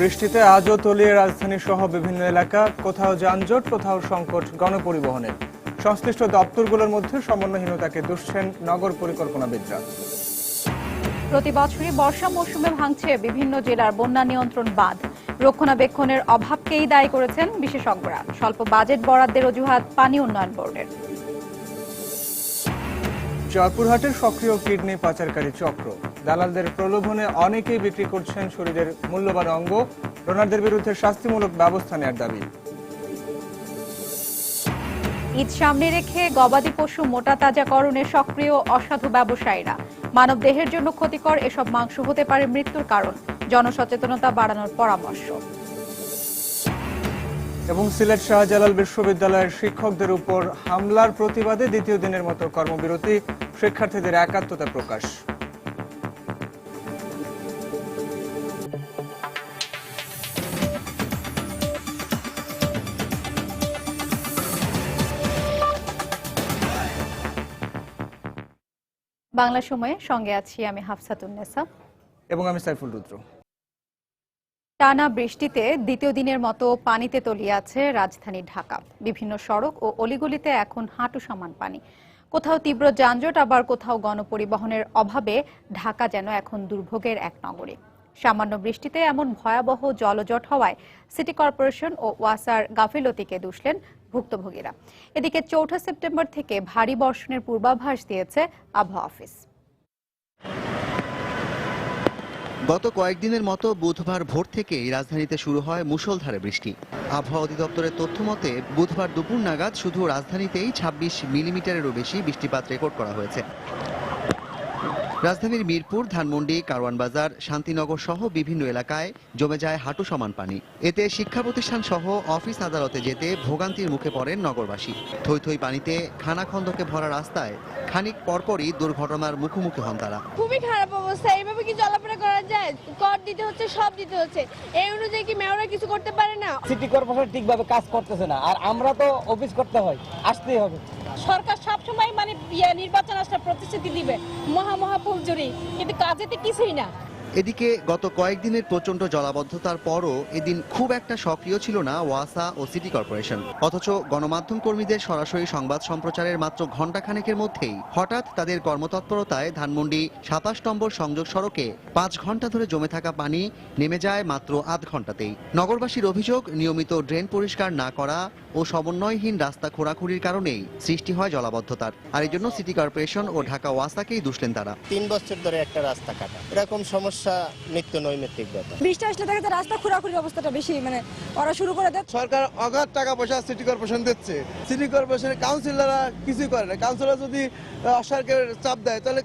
বৃষ্টিতে আজও তলিয়ে রাজধানী সহ বিভিন্ন এলাকা, কোথাও যানজট, কোথাও সংকট গণপরিবহনের। সংশ্লিষ্ট দপ্তরগুলোর মধ্যে সমন্বয়হীনতাকে দুষছেন নগর পরিকল্পনাবিদরা। প্রতি বছরই বর্ষা মৌসুমে ভাঙছে বিভিন্ন জেলার বন্যা নিয়ন্ত্রণ বাঁধ। রক্ষণাবেক্ষণের অভাবকেই দায়ী করেছেন বিশেষজ্ঞরা। স্বল্প বাজেট বরাদ্দের অজুহাত পানি উন্নয়ন বোর্ডের। জয়পুরহাটের সক্রিয় কিডনি পাচারকারী চক্র। দালালদের প্রলোভনে অনেকেই বিক্রি করছেন শরীরের মূল্যবান অঙ্গ। ডোনারদের বিরুদ্ধে শাস্তিমূলক ব্যবস্থা নেওয়ার দাবি। ঈদ সামনে রেখে গবাদি পশু মোটা তাজাকরণে সক্রিয় অসাধু ব্যবসায়ীরা। মানব দেহের জন্য ক্ষতিকর এসব মাংস হতে পারে মৃত্যুর কারণ। জনসচেতনতা বাড়ানোর পরামর্শ। এবং সিলেট শাহজালাল বিশ্ববিদ্যালয়ের শিক্ষকদের উপর হামলার প্রতিবাদে দ্বিতীয় দিনের মতো কর্মবিরতি, শিক্ষার্থীদের একাত্মতা প্রকাশ। বাংলা সময়ে সঙ্গে আছি আমি হাফসাতুন্নেসা এবং আমি সাইফুল রুদ্র। টানা বৃষ্টিতে দ্বিতীয় দিনের মতো পানিতে তলিয়ে আছে রাজধানী ঢাকা। বিভিন্ন সড়ক ও অলিগলিতে এখন হাঁটু সমান পানি। কোথাও তীব্র যানজট, আবার কোথাও গণপরিবহনের অভাবে ঢাকা যেন এখন দুর্ভোগের এক নগরী। সামান্য বৃষ্টিতে এমন ভয়াবহ জলজট হওয়ায় সিটি কর্পোরেশন ও ওয়াসার গাফিলতিকে দুষলেন ভুক্তভোগীরা। এদিকে ৪ সেপ্টেম্বর থেকে ভারী বর্ষণের পূর্বাভাস দিয়েছে আবহাওয়া অফিস। গত কয়েকদিনের মতো বুধবার ভোর থেকেই রাজধানীতে শুরু হয় মুষলধারে বৃষ্টি। আবহাওয়া অধিদপ্তরের তথ্য মতে বুধবার দুপুর নাগাদ শুধু রাজধানীতেই ২৬ মিলিমিটারেরও বেশি বৃষ্টিপাত রেকর্ড করা হয়েছে। রাজধানীর মিরপুর, ধানমন্ডি, কারওয়ান বাজার, শান্তিনগর সহ বিভিন্ন এলাকায় জমে যায় হাঁটু সমান পানি। এতে শিক্ষা প্রতিষ্ঠান সহ অফিস আদালতে যেতে ভোগান্তির মুখে পড়েন নগরবাসী। থই থই পানিতে খানাখন্দকে ভরা রাস্তায় খানিক পরপরই দুর্ঘটনার মুখোমুখি হন তারা। খুবই খারাপ অবস্থা। এইভাবে কি চলাফেরা করা যায়? কর দিতে হচ্ছে, সব দিতে হচ্ছে। এই অনুযায়ী কি মেয়ররা কিছু করতে পারে না? সিটি কর্পোরেশন ঠিকভাবে কাজ করতেছে না, আর আমরা তো অফিস করতে হয়, আসতেই হবে। সরকার সবসময় নির্বাচন আসলে প্রতিশ্রুতি দিবে মহা ফুলঝুরি, কিন্তু কাজেতে কিছুই না। এদিকে গত কয়েকদিনের প্রচন্ড জলাবদ্ধতার পরও এদিন খুব একটা সক্রিয় ছিল না ওয়াসা ও সিটি কর্পোরেশন। অথচ গণমাধ্যম কর্মীদের সরাসরি সংবাদ সম্প্রচারের মাত্র ঘণ্টাখানেকের মধ্যেই হঠাৎ তাদের কর্মতৎপরতায় ধানমন্ডি ২৭ নম্বর সংযোগ সড়কে ৫ ঘন্টা ধরে জমে থাকা পানি নেমে যায় মাত্র আধ ঘন্টাতেই। নগরবাসীর অভিযোগ, নিয়মিত ড্রেন পরিষ্কার না করা ও সমন্বয়হীন রাস্তা খোঁড়াখুড়ির কারণেই সৃষ্টি হয় জলাবদ্ধতার। আর এই জন্য সিটি কর্পোরেশন ও ঢাকা ওয়াসাকেই দুষলেন তারা। ৩ বছর ধরে একটা রাস্তা কাটা, এরকম সমস্যা নিত্য নৈমিত্তিক ব্যাপার। বৃষ্টি আসলে দেখা যায় রাস্তা খোঁড়াখুড়ির অবস্থাটা বেশি ওরা শুরু করে দেয়। সরকার অগাধ টাকা পয়সা সিটি কর্পোরেশন দিচ্ছে, সিটি কর্পোরেশনের কাউন্সিলররা কিছুই করে না। কাউন্সিলর যদি অসারকে চাপ দেয় তাহলে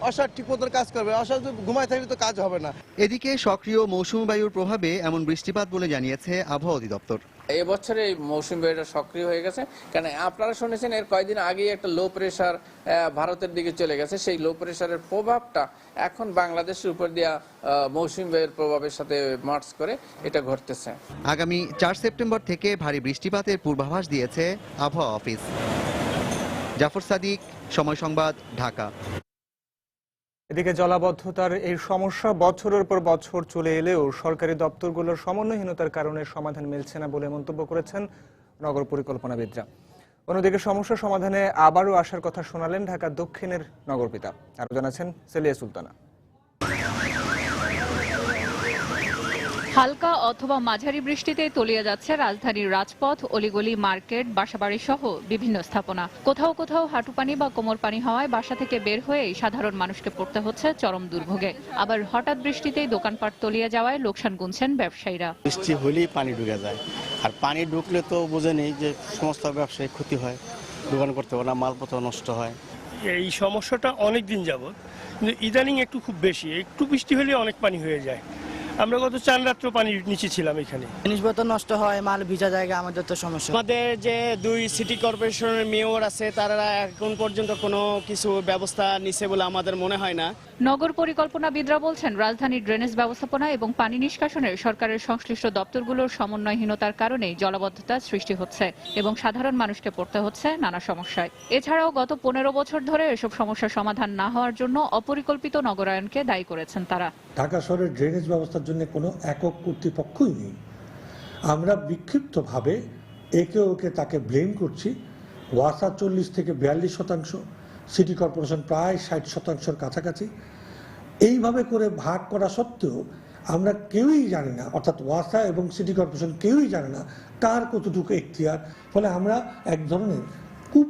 অসার ঠিক মতো কাজ করবে, অসার যদি ঘুমায় থাকলে তো কাজ হবে না। এদিকে সক্রিয় মৌসুমী বায়ুর প্রভাবে এমন বৃষ্টিপাত বলে জানিয়েছে আবহাওয়া অধিদপ্তর। এবছরে এই মৌসুমী বায়ুটা সক্রিয় হয়ে গেছে, কারণ আপনারা শুনেছেন এর কয়েকদিন আগেই একটা লো প্রেশার ভারতের দিকে চলে গেছে। সেই লো প্রেশারের প্রভাবটা এখন বাংলাদেশের উপর দিয়া মৌসুমী বায়ুর প্রভাবের সাথে মার্চ করে এটা ঘটতেছে। আগামী ৪ সেপ্টেম্বর থেকে ভারী বৃষ্টিপাতের পূর্বাভাস দিয়েছে আবহাওয়া অফিস। জাফর সাদিক, সময় সংবাদ, ঢাকা। এদিকে জলাবদ্ধতার এই সমস্যা বছরের পর বছর চলে এলেও সরকারি দপ্তরগুলোর সমন্বয়হীনতার কারণে সমাধান মিলছে না বলে মন্তব্য করেছেন নগর পরিকল্পনাবিদরা। অন্যদিকে সমস্যা সমাধানে আবারও আসার কথা শোনালেন ঢাকা দক্ষিণের নগরপিতা। আরো জানাচ্ছেন সেলিয়া সুলতানা। হালকা অথবা মাঝারি বৃষ্টিতে তলিয়ে যাচ্ছে রাজধানীর রাজপথ, অলিগলি, মার্কেট, বাসাবাড়ি সহ বিভিন্ন স্থাপনা। কোথাও কোথাও হাঁটু পানি বা কোমর পানি হওয়ায় বাসা থেকে বের হয়েই সাধারণ মানুষকে পড়তে হচ্ছে চরম দুর্ভোগে। আবার হঠাৎ বৃষ্টিতেই দোকানপাট তলিয়ে যাওয়ায় লোকসান গুনছেন ব্যবসায়ীরা। বৃষ্টি হলেই পানি ঢুকে যায়, আর পানি ঢুকলে তো বোঝেনি যে সমস্ত ব্যবসায়ী ক্ষতি হয়, দোকান করতে পারে না, মালপত্র নষ্ট হয়। এই সমস্যাটা অনেক দিন যাবত, কিন্তু ইদানিং একটু খুব বেশি, একটু বৃষ্টি হলে অনেক পানি হয়ে যায়। আমরা গত ৪ রাত্র পানির নিচে ছিলাম। এখানে জিনিসপত্র নষ্ট হয়, মাল ভিজা জায়গা, আমাদের তো সমস্যা। আমাদের যে ২ সিটি কর্পোরেশনের মেয়র আছে তারা এখন পর্যন্ত কোনো কিছু ব্যবস্থা নিছে বলে আমাদের মনে হয় না। নগর পরিকল্পনাবিদরা বলছেন রাজধানীর ড্রেনেজ ব্যবস্থাপনা এবং পানি নিষ্কাশনের সরকারের সংশ্লিষ্ট দপ্তরগুলোর সমন্বয়হীনতার কারণেই জলাবদ্ধতার সৃষ্টি হচ্ছে এবং সাধারণ মানুষকে পড়তে হচ্ছে নানা সমস্যায়। এছাড়াও গত ১৫ বছর ধরে এসব সমস্যার সমাধান না হওয়ার জন্য অপরিকল্পিত নগরায়নকে দায়ী করেছেন তারা। ঢাকা শহরের ড্রেনেজ ব্যবস্থার জন্য কোনো একক কর্তৃপক্ষই নেই। আমরা বিক্ষিপ্তভাবে একে ওকে তাকে ব্লেম করছি। ওয়াসা 40 থেকে 42%, সিটি কর্পোরেশন প্রায় 60%-র কাছাকাছি। এইভাবে করে ভাগ করা সত্ত্বেও আমরা কেউই জানি না, অর্থাৎ ওয়াসা এবং সিটি কর্পোরেশন কেউই জানে না কার কতটুকু এখতিয়ার। ফলে আমরা এক ধরনের কূপ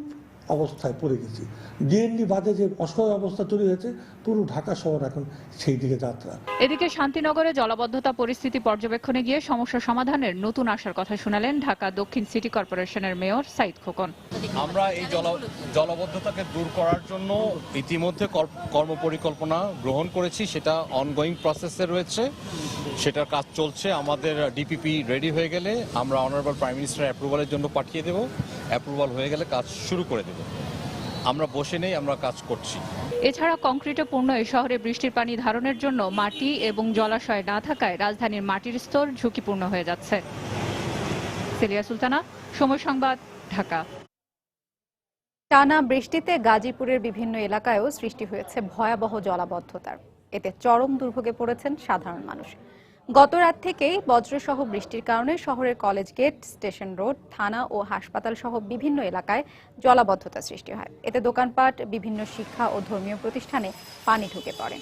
অবস্থায় পড়ে গেছি। ডিএনডি বাদে যে অসহায় অবস্থা তৈরি হয়েছে, পুরো ঢাকা শহর এখন সেই দিকে যাত্রা। এদিকে শান্তিনগরে জলাবদ্ধতা পরিস্থিতি পর্যবেক্ষণে গিয়ে সমস্যা সমাধানের নতুন আশার কথা শোনালেন ঢাকা দক্ষিণ সিটি কর্পোরেশনের মেয়র সাইদ খোকন। আমরা এই জলাবদ্ধতাকে দূর করার জন্য ইতিমধ্যে কর্মপরিকল্পনা গ্রহণ করেছি, সেটা অনগোয়িং প্রসেসে রয়েছে, সেটার কাজ চলছে। আমাদের ডিপিপি রেডি হয়ে গেলে আমরা অনারেবল প্রাইম মিনিস্টার অ্যাপ্রুভালের জন্য পাঠিয়ে দেব, অ্যাপ্রুভাল হয়ে গেলে কাজ শুরু করে দেব। আমরা বসে নেই, আমরা কাজ করছি। এছাড়া কংক্রিটে পূর্ণ এই শহরে বৃষ্টির পানি ধারণের জন্য মাটি এবং জলাশয় না থাকায় রাজধানীর মাটির স্তর ঝুঁকিপূর্ণ হয়ে যাচ্ছে। সেলিয়া সুলতানা, সময় সংবাদ, ঢাকা। টানা বৃষ্টিতে গাজীপুরের বিভিন্ন এলাকায়ও সৃষ্টি হয়েছে ভয়াবহ জলাবদ্ধতার। এতে চরম দুর্ভোগে পড়েছেন সাধারণ মানুষ। গত রাত থেকেই বজ্রসহ বৃষ্টির কারণে শহরের কলেজ গেট, স্টেশন রোড, থানা ও হাসপাতাল সহ বিভিন্ন এলাকায় জলাবদ্ধতা সৃষ্টি হয়। এতে দোকানপাট, বিভিন্ন শিক্ষা ও ধর্মীয় প্রতিষ্ঠানে পানি ঢুকে পড়ে।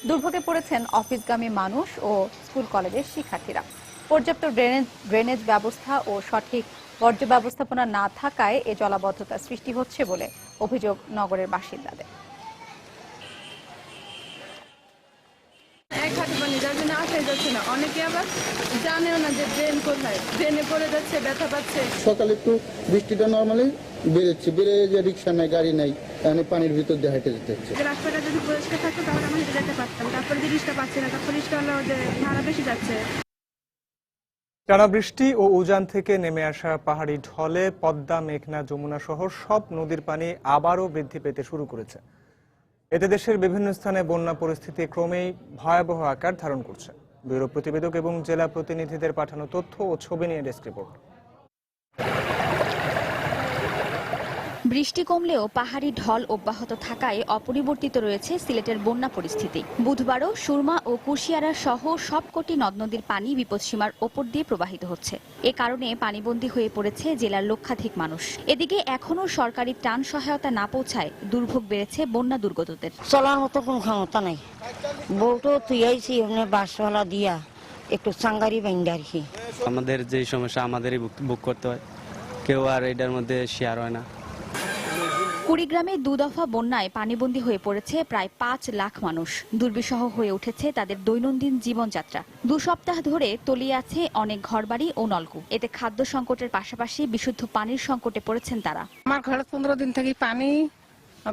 দুর্ভোগে পড়েছেন অফিসগামী মানুষ ও স্কুল কলেজের শিক্ষার্থীরা। পর্যাপ্ত ড্রেনেজ ব্যবস্থা ও সঠিক বর্জ্য ব্যবস্থাপনা না থাকায় এ জলাবদ্ধতা সৃষ্টি হচ্ছে বলে অভিযোগ নগরের বাসিন্দাদের। এক হাঁটু পানি, যার জন্য আসাই যাচ্ছে না। অনেকে আবার জানেও না যে ড্রেন কোথায়, ড্রেনে পড়ে যাচ্ছে, ব্যথা পাচ্ছে। সকালে একটু বৃষ্টিটা নর্মালি বেড়ে যে রিক্সা নাই, গাড়ি নাই, তাহলে পানির ভিতর দিয়ে হেঁটে যেতে হচ্ছে। রাস্তাটা যদি পরিষ্কার থাকতো তাহলে আমরা হেঁটে যেতে পারতাম। তারপরে যে রিক্সা পাচ্ছে না, তারপরে রিক্সা হলো যে ভাড়া বেশি যাচ্ছে। টানা বৃষ্টি ও উজান থেকে নেমে আসা পাহাড়ি ঢলে পদ্মা, মেঘনা, যমুনা সহ সব নদীর পানি আবারও বৃদ্ধি পেতে শুরু করেছে। এতে দেশের বিভিন্ন স্থানে বন্যা পরিস্থিতি ক্রমেই ভয়াবহ আকার ধারণ করছে। ব্যুরো প্রতিবেদক এবং জেলা প্রতিনিধিদের পাঠানো তথ্য ও ছবি নিয়ে ডেস্ক রিপোর্ট। বৃষ্টি কমলেও পাহাড়ি ঢল অব্যাহত থাকায় অপরিবর্তিত রয়েছে সিলেটের বন্যা পরিস্থিতি। বুধবারও সুরমা ও কুশিয়ারা সহ সবকটি নদ নদীর পানি বিপদসীমার ওপর দিয়ে প্রবাহিত হচ্ছে। এ কারণে পানিবন্দী হয়ে পড়েছে জেলার লক্ষাধিক মানুষ। এদিকে এখনও সরকারি ত্রাণ সহায়তা না পৌঁছায় দুর্ভোগ বেড়েছে বন্যা দুর্গতদের। চলার মতো কোনো ক্ষমতা নাই। বউটো তুই আইছি এমনি বাসওয়ালা দিয়া একটু চাঙ্গারি বাইন্দা আর কি। আমাদের যে সমস্যা আমাদেরই বুক করতে হয়, কেউ আর এটার মধ্যে শেয়ার হয় না। কুড়িগ্রামে দুদফা বন্যায় পানিবন্দী হয়ে পড়েছে প্রায় 5 লাখ মানুষ। দুর্বিষহ হয়ে উঠেছে তাদের দৈনন্দিন জীবনযাত্রা। 2 সপ্তাহ ধরে তলিয়ে আছে অনেক ঘরবাড়ি ও নলকূপ। এতে খাদ্য সংকটের পাশাপাশি বিশুদ্ধ পানির সংকটে পড়েছেন তারা। আমার ঘরে 15 দিন থেকে পানি,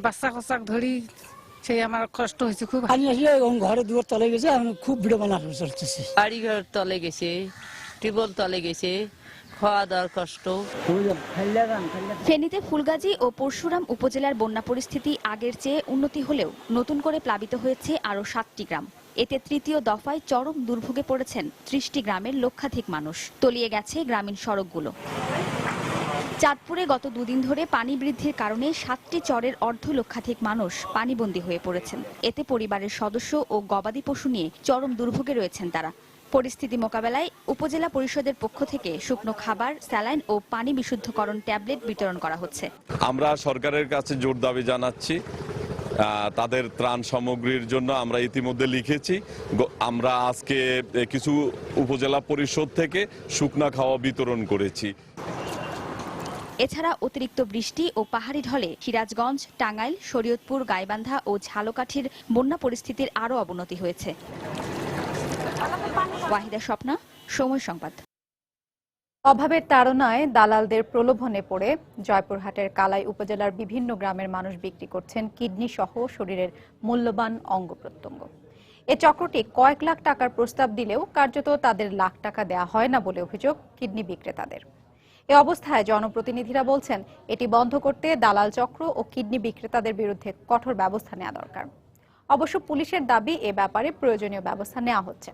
বাচ্চা কোচাক ধরি, সেই আমার কষ্ট হয়েছে খুব। পানি আসলে ঘরে দুয়ার তলে গেছে, খুব ভিড় বানা চলতেছে। বাড়ি ঘর তলে গেছে, টিউবওয়েল তলে গেছে, খাওয়া দাওয়ার কষ্ট। ফেনীতে ফুলগাজী ও পরশুরাম উপজেলার বন্যা পরিস্থিতি আগের চেয়ে উন্নতি হলেও নতুন করে প্লাবিত হয়েছে আরও 7টি গ্রাম। এতে তৃতীয় দফায় চরম দুর্ভোগে পড়েছেন 30টি গ্রামের লক্ষাধিক মানুষ। তলিয়ে গেছে গ্রামীণ সড়কগুলো। চাঁদপুরে গত 2 দিন ধরে পানি বৃদ্ধির কারণে 7টি চরের অর্ধলক্ষাধিক মানুষ পানিবন্দী হয়ে পড়েছেন। এতে পরিবারের সদস্য ও গবাদি পশু নিয়ে চরম দুর্ভোগে রয়েছেন তারা। পরিস্থিতি মোকাবেলায় উপজেলা পরিষদের পক্ষ থেকে শুকনো খাবার, স্যালাইন ও পানি বিশুদ্ধকরণ ট্যাবলেট বিতরণ করা হচ্ছে। আমরা সরকারের কাছে জোর দাবি জানাচ্ছি, তাদের ত্রাণ সামগ্রীর জন্য আমরা ইতিমধ্যে লিখেছি। আমরা আজকে কিছু উপজেলা পরিষদ থেকে শুকনা খাওয়া বিতরণ করেছি। এছাড়া অতিরিক্ত বৃষ্টি ও পাহাড়ি ঢলে সিরাজগঞ্জ, টাঙ্গাইল, শরীয়তপুর, গাইবান্ধা ও ঝালকাঠির বন্যা পরিস্থিতির আরও অবনতি হয়েছে। ওয়াহিদা স্বপ্না, সময় সংবাদ। অভাবের তাড়নায় দালালদের প্রলোভনে পড়ে জয়পুরহাটের কালাই উপজেলার বিভিন্ন গ্রামের মানুষ বিক্রি করছেন কিডনি সহ শরীরের মূল্যবান অঙ্গ প্রত্যঙ্গ। এ চক্রটি কয়েক লাখ টাকার প্রস্তাব দিলেও কার্যত তাদের লাখ টাকা দেওয়া হয় না বলে অভিযোগ কিডনি বিক্রেতাদের। এ অবস্থায় জনপ্রতিনিধিরা বলছেন এটি বন্ধ করতে দালাল চক্র ও কিডনি বিক্রেতাদের বিরুদ্ধে কঠোর ব্যবস্থা নেওয়া দরকার। অবশ্য পুলিশের দাবি এ ব্যাপারে প্রয়োজনীয় ব্যবস্থা নেওয়া হচ্ছে।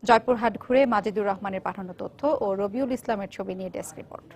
জয়পুরহাট ঘুরে মাজিদুর রহমানের পাঠানো তথ্য ও রবিউল ইসলামের ছবি নিয়ে ডেস্ক রিপোর্ট।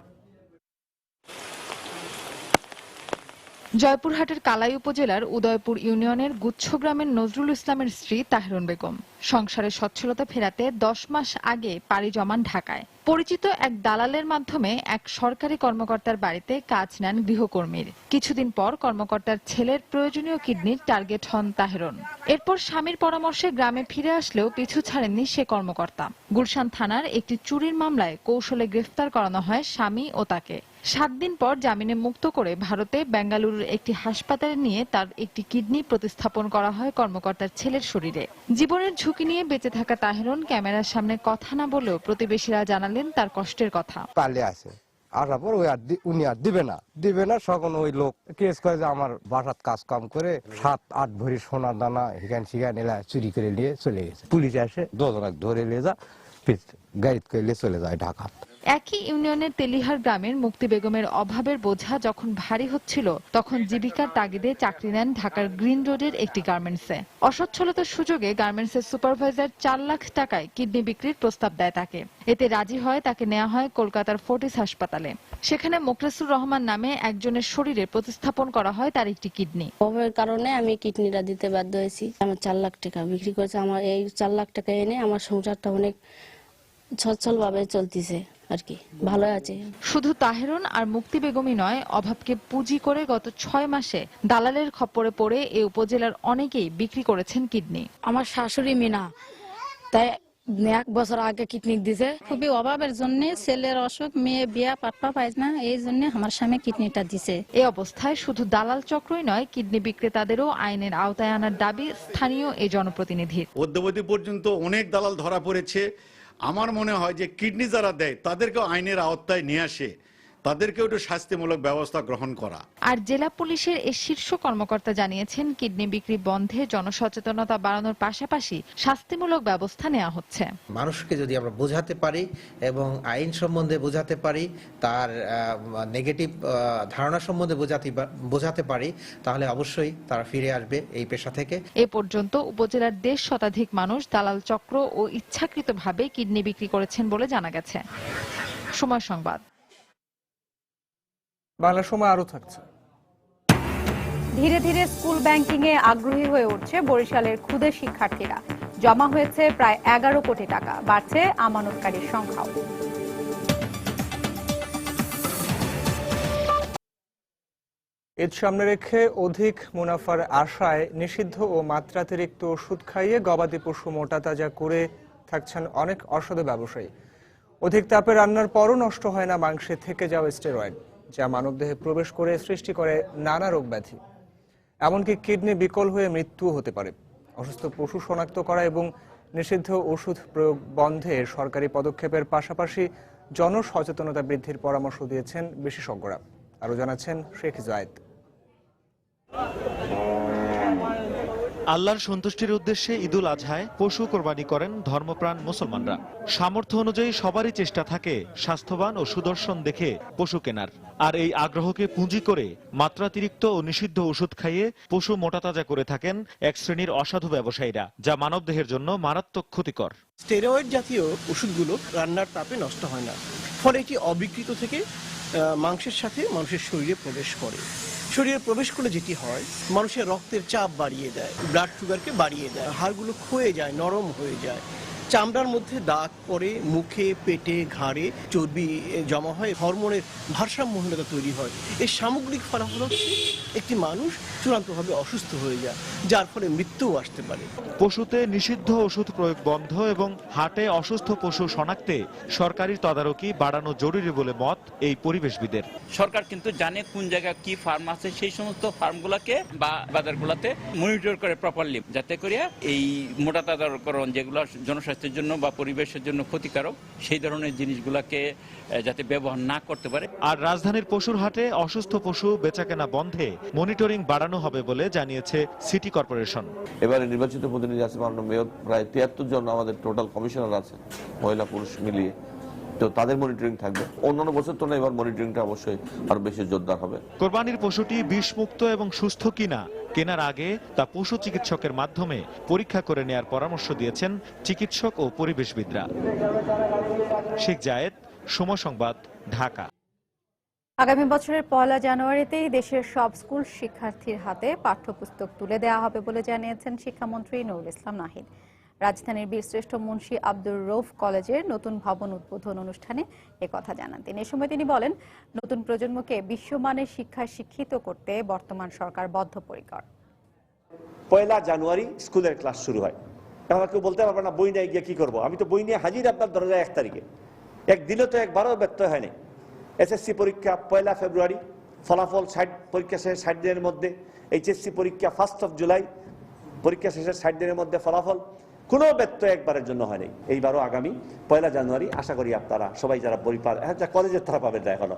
জয়পুরহাটের কালাই উপজেলার উদয়পুর ইউনিয়নের গুচ্ছ গ্রামের নজরুল ইসলামের স্ত্রী তাহেরুন বেগম সংসারের সচ্ছলতা ফেরাতে 10 মাস আগে পাড়ি জমান ঢাকায়। পরিচিত এক দালালের মাধ্যমে এক সরকারি কর্মকর্তার বাড়িতে কাজ নেন গৃহকর্মীর। কিছুদিন পর কর্মকর্তার ছেলের প্রয়োজনীয় কিডনির টার্গেট হন তাহেরুন। এরপর স্বামীর পরামর্শে গ্রামে ফিরে আসলেও পিছু ছাড়েননি সে কর্মকর্তা। গুলশান থানার একটি চুরির মামলায় কৌশলে গ্রেফতার করানো হয় স্বামী ও তাকে। 7 দিন পর জামিনে মুক্ত করে ভারতে বেঙ্গালুরুর একটি হাসপাতালে নিয়ে তার একটি কিডনি প্রতিস্থাপন করা হয় কর্মকর্তার ছেলের শরীরে। জীবনের ঝুঁকি নিয়ে বেঁচে থাকা তাহেরুন ক্যামেরার সামনে কথা না বলেও প্রতিবেশীরা জানালেন তার কষ্টের কথা। পালে আসে আসার পর উনি আর দিবে না সকল ওই লোক কেস করে যে আমার বাসাত কাজ কাম করে 7-8 ভরি সোনার দানা হিগান এলা চুরি করে নিয়ে চলে গেছে। পুলিশ আসে 2 জনক ধরে নিয়ে যা গাড়িতে করে চলে যায় ঢাকা। একই ইউনিয়নের তেলিহার গ্রামের মুক্তি বেগমের অভাবের বোঝা যখন ভারী হচ্ছিল তখন জীবিকার তাগিদে চাকরি নেন ঢাকার গ্রিন রোডের একটি গার্মেন্টসে। অসচ্ছলতার সুযোগে গার্মেন্টসের সুপারভাইজার 4 লাখ টাকায় কিডনি বিক্রির প্রস্তাব দেয় তাকে। এতে রাজি হয় তাকে নেওয়া হয় কলকাতার ফোর্টিস হাসপাতালে। সেখানে মোখলেসুর রহমান নামে একজনের শরীরে প্রতিস্থাপন করা হয় তার একটি কিডনি। অভাবের কারণে আমি কিডনিটা দিতে বাধ্য হয়েছি। আমার 4 লাখ টাকা বিক্রি করেছে। আমার এই 4 লাখ টাকা এনে আমার সংসারটা অনেক সচ্ছল ভাবে চলতেছে আর কি, ভালো আছে। শুধু তাহেরুন আর মুক্তি বেগমই নয়, অভাবকে পুঁজি করে গত 6 মাসে দালালের খপ্পরে পড়ে এই উপজেলার অনেকেই বিক্রি করেছেন কিডনি। আমার শাশুড়ি মিনা তাই 1 বছর আগে কিডনি দিছে। খুবই অভাবের জন্য, ছেলের অসুখ, মেয়ে বিয়া পাটপা পাইছে না, এই জন্য আমার স্বামী কিডনিটা দিছে। এই অবস্থায় শুধু দালাল চক্রই নয়, কিডনি বিক্রেতাদেরও আইনের আওতায় আনার দাবি স্থানীয় এই জনপ্রতিনিধির। অদ্যাবধি পর্যন্ত অনেক দালাল ধরা পড়েছে। আমার মনে হয় যে কিডনি যারা দেয় তাদেরকেও আইনের আওতায় নিয়ে আসে, তাদেরকেও একটু শাস্তিমূলক ব্যবস্থা গ্রহণ করা। আর জেলা পুলিশের এই শীর্ষ কর্মকর্তা জানিয়েছেন, কিডনি বিক্রি বন্ধে জনসচেতনতা বাড়ানোর পাশাপাশি শাস্তিমূলক ব্যবস্থা নেওয়া হচ্ছে। মানুষকে যদি আমরা বোঝাতে পারি এবং আইন সম্বন্ধে বোঝাতে পারি, তার নেগেটিভ ধারণা সম্বন্ধে বোঝাতে পারি, তাহলে অবশ্যই তারা ফিরে আসবে এই পেশা থেকে। এ পর্যন্ত উপজেলার 1.5 শতাধিক মানুষ দালাল চক্র ও ইচ্ছাকৃতভাবে কিডনি বিক্রি করেছেন বলে জানা গেছে। সময় সংবাদ। বাংলা সময় আরো থাকছে। ধীরে ধীরে স্কুল ব্যাংকিং এ আগ্রহী হয়ে উঠছে বরিশালের ক্ষুদে শিক্ষার্থীরা। জমা হয়েছে প্রায় 11 কোটি টাকা, বাড়ছে আমানতকারীর সংখ্যাও। ঈদ সামনে রেখে অধিক মুনাফার আশায় নিষিদ্ধ ও মাত্রাতিরিক্ত ওষুধ খাইয়ে গবাদি পশু মোটা তাজা করে থাকছেন অনেক অসাধু ব্যবসায়ী। অধিক তাপে রান্নার পরও নষ্ট হয় না মাংসে থেকে যাওয়া স্টেরয়েড, যা মানবদেহে প্রবেশ করে সৃষ্টি করে নানা রোগ ব্যাধি। এমনকি কিডনি বিকল হয়ে মৃত্যুও হতে পারে। অসুস্থ পশু শনাক্ত করা এবং নিষিদ্ধ ওষুধ প্রয়োগ বন্ধে সরকারি পদক্ষেপের পাশাপাশি জনসচেতনতা বৃদ্ধির পরামর্শ দিয়েছেন বিশেষজ্ঞরা। আরও জানাচ্ছেন শেখ জায়েদ। আল্লাহর সন্তুষ্টির উদ্দেশ্যে ঈদুল আজহায় পশু কোরবানি করেন ধর্মপ্রাণ মুসলমানরা। সামর্থ্য অনুযায়ী সবারই চেষ্টা থাকে স্বাস্থ্যবান ও সুদর্শন দেখে পশু কেনার। আর এই আগ্রহকে পুঁজি করে মাত্রাতিরিক্ত ও নিষিদ্ধ ওষুধ খাইয়ে পশু মোটাতাজা করে থাকেন এক শ্রেণীর অসাধু ব্যবসায়ীরা, যা মানবদেহের জন্য মারাত্মক ক্ষতিকর। স্টেরয়েড জাতীয় ওষুধগুলো রান্নার তাপে নষ্ট হয় না, ফলে এটি অবিকৃত থেকে মাংসের সাথে মানুষের শরীরে প্রবেশ করে। শরীরে প্রবেশ করলে যেটি হয়, মানুষের রক্তের চাপ বাড়িয়ে দেয়, ব্লাড সুগারকে বাড়িয়ে দেয়, হাড়গুলো ক্ষয়ে যায়, নরম হয়ে যায়, চামড়ার মধ্যে দাগ পড়ে, মুখে, পেটে, ঘাড়ে চর্বি জমা হয়, হরমোনের ভারসাম্যহীনতা তৈরি হয়। এর সামগ্রিক ফলাফল হচ্ছে একটি মানুষ চূড়ান্তভাবে অসুস্থ হয়ে যায়, যার ফলে মৃত্যুও আসতে পারে। পশুতে নিষিদ্ধ ওষুধ প্রয়োগ বন্ধ এবং হাটে অসুস্থ পশু শনাক্তে সরকারি তদারকি বাড়ানো জরুরি বলে মত এই পরিবেশবিদের। সরকার কিন্তু জানে কোন জায়গায় কি ফার্ম আছে, সেই সমস্ত ফার্মগুলোকে বা বাজারগুলোতে মনিটর করে প্রপারলি, যাতে করে এই মোটা তাজাকরণ যেগুলো জনস্বাস্থ্যের জন্য বা পরিবেশের জন্য ক্ষতিকারক, সেই ধরনের জিনিসগুলোকে যাতে ব্যবহার না করতে পারে। আর রাজধানীর পশুর হাটে অসুস্থ পশু বেচাকেনা বন্ধে মনিটরিং বাড়ানো হবে বলে জানিয়েছে সিটি কর্পোরেশন। এবারে নির্বাচিত প্রতিনিধি আছে মাননীয় মেয়র, প্রায় 73 জন আমাদের টোটাল কমিশনার আছে, মহিলা পুরুষ মিলিয়ে, তো তাদের মনিটরিং থাকবে। অন্যান্য বছর তো না, এবার মনিটরিংটা অবশ্যই আরো বেশি জোরদার হবে। কোরবানির পশুটি বিষমুক্ত এবং সুস্থ কিনা কেনার আগে তা পশু চিকিৎসকের মাধ্যমে পরীক্ষা করে নেয়ার পরামর্শ দিয়েছেন চিকিৎসক ও পরিবেশবিদরা। শেখ জায়েদ, সময় সংবাদ, ঢাকা। আগামী বছরের 1 জানুয়ারিতেই দেশের সব স্কুল শিক্ষার্থীর হাতে পাঠ্যপুস্তক তুলে দেওয়া হবে বলে জানিয়েছেন শিক্ষামন্ত্রী নুরুল ইসলাম নাহিদ। রাজধানীর বীরশ্রেষ্ঠ মুন্সী আব্দুর রউফ কলেজের নতুন ভবন উদ্বোধন অনুষ্ঠানে একথা জানান তিনি। এ সময় তিনি বলেন, নতুন প্রজন্মকে বিশ্বমানের শিক্ষায় শিক্ষিত করতে বর্তমান সরকার বদ্ধপরিকর। 1 জানুয়ারি স্কুলের ক্লাস শুরু হয়। এখন কেউ বলতে পারবে না বই নিয়ে গিয়ে কি করবো। আমি তো বই নিয়ে হাজির আপনার দরজায় 1 তারিখে। একদিনও তো একবারও ব্যত্যয় হয়নি। এসএসসি পরীক্ষা 1 ফেব্রুয়ারি, ফলাফল 60 পরীক্ষা শেষে 60 দিনের মধ্যে। এইচএসসি পরীক্ষা 1 জুলাই, পরীক্ষা শেষে 60 দিনের মধ্যে ফলাফল। কোনো ব্যত্যয় একবারের জন্য হয়নি। এইবারও আগামী 1 জানুয়ারি আশা করি আপনারা সবাই যারা বই পাবেন, হ্যাঁ কলেজের তারা পাবেন না এখনো,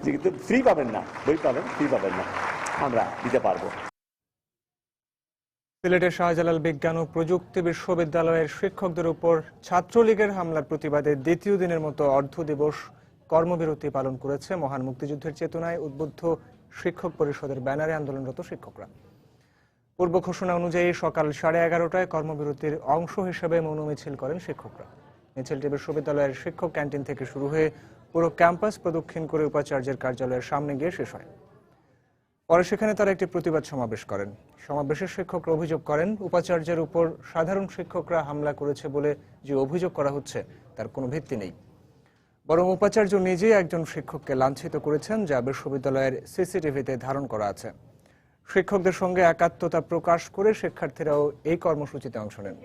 কিন্তু ফ্রি পাবেন না, বই পাবেন, ফ্রি পাবেন না, আমরা দিতে পারবো। সিলেটের শাহজালাল বিজ্ঞান ও প্রযুক্তি বিশ্ববিদ্যালয়ের শিক্ষকদের উপর ছাত্রলীগের হামলার প্রতিবাদে দ্বিতীয় দিনের মতো অর্ধ দিবস কর্মবিরতি পালন করেছে মহান মুক্তিযুদ্ধের চেতনায় উদ্বুদ্ধ শিক্ষক পরিষদের ব্যানারে আন্দোলনরত শিক্ষকরা। পূর্ব ঘোষণা অনুযায়ী সকাল 11:30টায় কর্মবিরতির অংশ হিসেবে মৌন মিছিল করেন শিক্ষকরা। মিছিলটি বিশ্ববিদ্যালয়ের শিক্ষক ক্যান্টিন থেকে শুরু হয়ে পুরো ক্যাম্পাস প্রদক্ষিণ করে উপাচার্যের কার্যালয়ের সামনে গিয়ে শেষ হয়। পরে সেখানে তারা একটি প্রতিবাদ সমাবেশ করেন। সমাবেশের শিক্ষকরা অভিযোগ করেন, উপাচার্যের উপর সাধারণ শিক্ষকরা হামলা করেছে বলে যে অভিযোগ করা হচ্ছে তার কোনো ভিত্তি নেই, বরং উপাচার্য নিজেই একজন শিক্ষককে লাঞ্ছিত করেছেন, যা বিশ্ববিদ্যালয়ের সিসিটিভিতে ধারণ করা আছে। শিক্ষকদের সঙ্গে একাত্মতা প্রকাশ করে শিক্ষার্থীরাও এই কর্মসূচিতে অংশ নেন।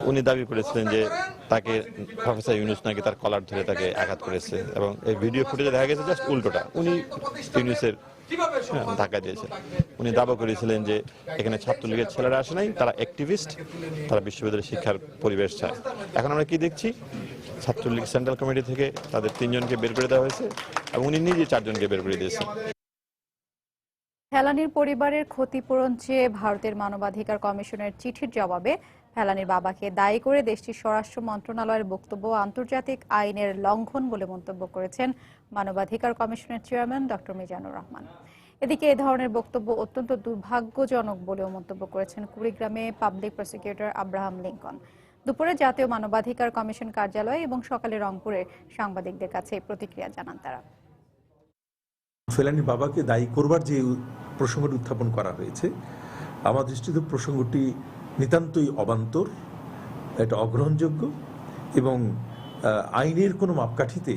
উনি দাবি করেছিলেন যে তাকে প্রফেসর ইউনূস নাকি তার কলার ধরে তাকে আঘাত করেছে, এবং এই ভিডিও ফুটেজে দেখা গেছে জাস্ট উল্টোটা, উনি ইউনূসের ধাক্কা দিয়েছেন। উনি দাবি করেছিলেন যে এখানে ছাত্রলীগের ছেলেরা আসে নাই, তারা অ্যাক্টিভিস্ট, তারা বিশ্ববিদ্যালয়ের শিক্ষার পরিবেশ চায়। এখন আমরা কি দেখছি, ছাত্রলীগ সেন্ট্রাল কমিটি থেকে তাদের 3 জনকে বের করে দেওয়া হয়েছে এবং উনি নিজে 4 জনকে বের করে দিয়েছেন। ফেলানীর পরিবারের ক্ষতিপূরণ চেয়ে ভারতের মানবাধিকার কমিশনের চিঠির জবাবে ফেলানীর বাবাকে দায়ী করে দেশটির স্বরাষ্ট্র মন্ত্রণালয়ের বক্তব্য আন্তর্জাতিক আইনের লঙ্ঘন বলে মন্তব্য করেছেন মানবাধিকার কমিশনের চেয়ারম্যান ডক্টর মিজানুর রহমান। এদিকে এ ধরনের বক্তব্য অত্যন্ত দুর্ভাগ্যজনক বলেও মন্তব্য করেছেন কুড়িগ্রামে পাবলিক প্রসিকিউটর আব্রাহাম লিঙ্কন। দুপুরে জাতীয় মানবাধিকার কমিশন কার্যালয় এবং সকালে রংপুরে সাংবাদিকদের কাছে প্রতিক্রিয়া জানান তারা। ফেলানীর বাবাকে দায়ী করবার যে প্রসঙ্গটি উত্থাপন করা হয়েছে, আমার দৃষ্টিতে প্রসঙ্গটি নিতান্তই অবান্তর, এটা অগ্রহণযোগ্য এবং আইনের কোনো মাপকাঠিতে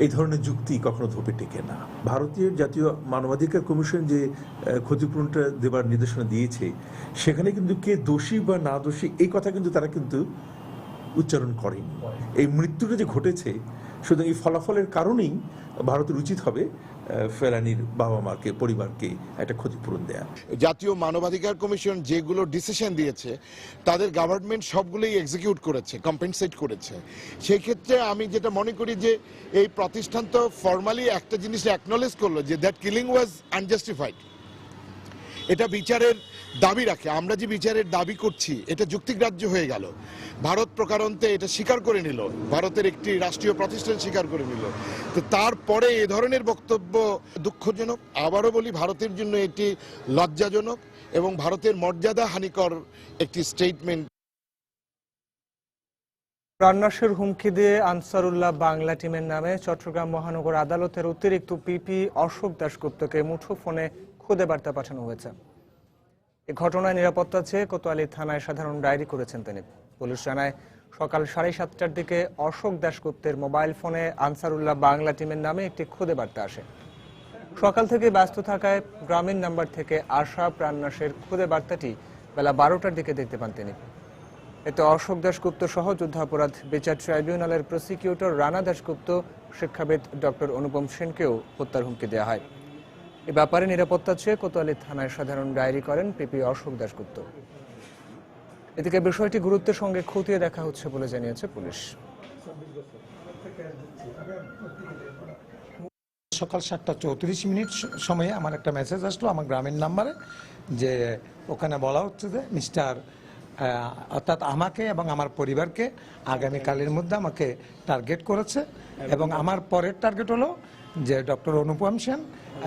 এই ধরনের যুক্তি কখনো ধোপে টেকে না। ভারতীয় জাতীয় মানবাধিকার কমিশন যে ক্ষতিপূরণটা দেবার নির্দেশনা দিয়েছে, সেখানে কিন্তু কে দোষী বা না দোষী এই কথা কিন্তু তারা কিন্তু উচ্চারণ করেনি। এই মৃত্যুটা যে ঘটেছে, সুতরাং এই ফলাফলের কারণেই ভারতের উচিত হবে ফেলানীর বাবা মাকে, পরিবারকে একটা ক্ষতিপূরণ দেয়া। জাতীয় মানবাধিকার কমিশন যেগুলো ডিসিশন দিয়েছে তাদের গভর্নমেন্ট সবগুলোই এক্সিকিউট করেছে, কম্পেনসেট করেছে। সেই ক্ষেত্রে আমি যেটা মনে করি যে এই প্রতিষ্ঠান তো ফর্মালি একটা জিনিস অ্যাকনলেজ করলো যে দ্যাট কিলিং ওয়াজ আনজাস্টিফাইড, এটা বিচারের দাবি রাখে। আমরা যে বিচারের দাবি করছি এটা যুক্তিগ্রাহ্য হয়ে গেল। ভারত প্রকারান্তে এটা স্বীকার করে নিল, ভারতের একটি রাষ্ট্রীয় প্রতিষ্ঠান স্বীকার করে নিল। তো তারপরে এ ধরনের বক্তব্য দুঃখজনক। আবারও বলি, ভারতের জন্য এটি লজ্জাজনক এবং ভারতের মর্যাদা হানিকর একটি স্টেটমেন্ট। প্রাণনাশের হুমকি দিয়ে আনসারুল্লাহ বাংলা টিমের নামে চট্টগ্রাম মহানগর আদালতের অতিরিক্ত পিপি অশোক দাশগুপ্তকে মুঠোফোনে খুদে বার্তা পাঠানো হয়েছে। এই ঘটনায় নিরাপত্তা চেয়ে কোতোয়ালি থানায় সাধারণ ডায়েরি করেছেন তিনি। পুলিশ জানায়, সকাল 7:30টার দিকে অশোক দাশগুপ্তের মোবাইল ফোনে আনসারুল্লাহ বাংলা টিমের নামে একটি খুদে বার্তা আসে। সকাল থেকে ব্যস্ত থাকায় গ্রামীণ নাম্বার থেকে আসা প্রাণনাশের খুদে বার্তাটি বেলা 12টার দিকে দেখতে পান তিনি। এতে অশোক দাশগুপ্ত সহ যুদ্ধাপরাধ বিচার ট্রাইব্যুনালের প্রসিকিউটর রানা দাশগুপ্ত, শিক্ষাবিদ ডক্টর অনুপম সেনকেও হত্যার হুমকি দেওয়া হয়। এ ব্যাপারে নিরাপত্তা চেয়ে কোতোয়ালি থানায় সাধারণ ডায়েরি করেন পিপি অশোক দাশগুপ্ত। এদিকে বিষয়টি গুরুত্বের সঙ্গে খতিয়ে দেখা হচ্ছে বলে জানিয়েছে পুলিশ। সকাল 7:34 সময়ে আমার একটা মেসেজ আসলো আমার গ্রামের নাম্বারে, যে ওখানে বলা হচ্ছে যে মিস্টার অর্থাৎ আমাকে এবং আমার পরিবারকে আগামীকালের মধ্যে আমাকে টার্গেট করেছে, এবং আমার পরের টার্গেট হলো যে ডক্টর অনুপম সেন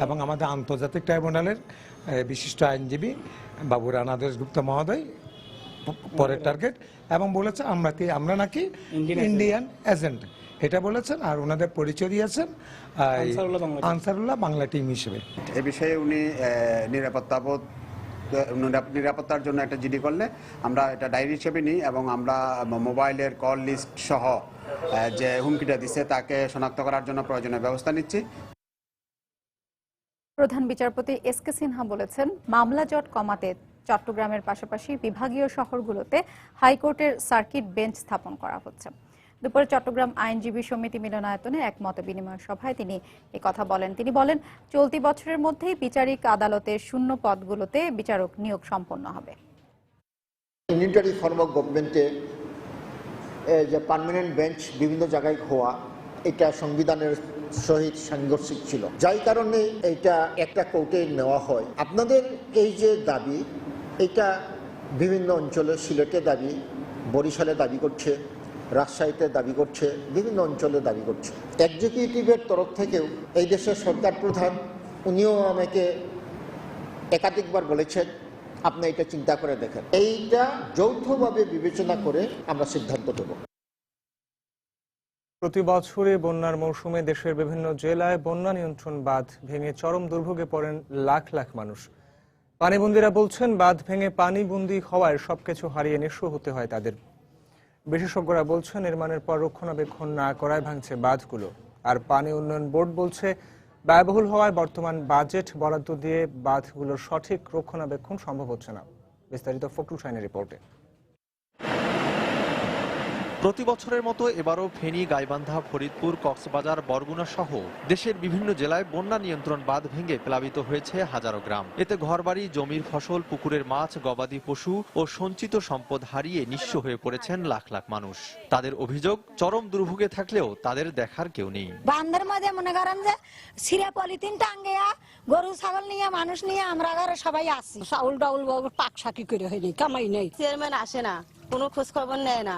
এবং আমাদের আন্তর্জাতিক ট্রাইব্যুনালের বিশিষ্ট আইনজীবী বাবু রানা দাশগুপ্ত মহোদয় পরের টার্গেট, এবং বলেছে আমরা নাকি ইন্ডিয়ান এজেন্ট, এটা বলেছেন। আর ওনাদের পরিচয় দিয়েছেন আনসারুল্লাহ বাংলা টিম হিসেবে। এ বিষয়ে উনি নিরাপত্তার জন্য একটা জিডি করলে আমরা এটা ডায়েরি হিসেবে নিই এবং আমরা মোবাইলের কল লিস্ট সহ যে হুমকিটা দিচ্ছে তাকে শনাক্ত করার জন্য প্রয়োজনীয় ব্যবস্থা নিচ্ছি। প্রধান বিচারপতি এস.কে. সিনহা বলেছেন, মামলা জট কমাতে চট্টগ্রামের পাশাপাশি বিভাগীয় শহরগুলোতে হাইকোর্টের সার্কিট বেঞ্চ স্থাপন করা হচ্ছে। দুপুরে চট্টগ্রাম আইনজীবী সমিতি মিলনায়তনে এক মত বিনিময় সভায় তিনি কথা বলেন। তিনি বলেন, চলতি বছরের মধ্যেই বিচারিক আদালতের শূন্য পদগুলোতে বিচারক নিয়োগ সম্পন্ন হবে। ইউনিটারি ফর্ম অফ গভর্নমেন্টে যে পার্মানেন্ট বেঞ্চ বিভিন্ন জায়গায় হওয়া, এটা সংবিধানের সহিত সাংঘর্ষিক ছিল, যাই কারণে এটা একটা কোর্টে নেওয়া হয়। আপনাদের এই যে দাবি, এটা বিভিন্ন অঞ্চলে, সিলেটে দাবি, বরিশালে দাবি করছে, রাজশাহীতে দাবি করছে, বিভিন্ন অঞ্চলে দাবি করছে। এক্সিকিউটিভের তরফ থেকেও এই দেশের সরকার প্রধান উনিও আমাকে একাধিকবার বলেছেন, আপনি এটা চিন্তা করে দেখেন। এইটা যৌথভাবে বিবেচনা করে আমরা সিদ্ধান্ত দেব। প্রতি বছরই বন্যার মৌসুমে দেশের বিভিন্ন জেলায় বন্যা নিয়ন্ত্রণ বাঁধ ভেঙে চরম দুর্ভোগে পড়েন লাখ লাখ মানুষ। পানিবন্দীরা বলছেন, বাঁধ ভেঙে পানিবন্দী হওয়ায় সবকিছু হারিয়ে নিঃস্ব হতে হয় তাদের। বিশেষজ্ঞরা বলছেন, নির্মাণের পর রক্ষণাবেক্ষণ না করায় ভাঙছে বাঁধগুলো। আর পানি উন্নয়ন বোর্ড বলছে, ব্যয়বহুল হওয়ায় বর্তমান বাজেট বরাদ্দ দিয়ে বাঁধগুলোর সঠিক রক্ষণাবেক্ষণ সম্ভব হচ্ছে না। বিস্তারিত ফখরুল শাহিনের রিপোর্টে। প্রতি বছরের মতো এবারও ফেনী, গাইবান্ধা, ফরিদপুর, কক্সবাজার, বরগুনা সহ দেশের বিভিন্ন জেলায় বন্যা নিয়ন্ত্রণ বাঁধ ভেঙে প্লাবিত হয়েছে হাজারো গ্রাম। এতে ঘরবাড়ি, জমির ফসল, পুকুরের মাছ, গবাদি পশু ও সঞ্চিত সম্পদ হারিয়ে নিঃস্ব হয়ে পড়েছেন লাখ লাখ মানুষ। তাদের অভিযোগ, চরম দুর্ভোগে থাকলেও তাদের দেখার কেউ নেই। বান্ধের মধ্যে মনে করেন যে সিরা পলিথিন টাঙ্গিয়া গরু ছাগল নিয়ে মানুষ নিয়ে আমরা ঘরে সবাই আসি। চাউল ডাউল পাক সাকি করে হয়নি, কামাই নেই। চেয়ারম্যান আসে না, কোনো খোঁজ খবর নেয় না।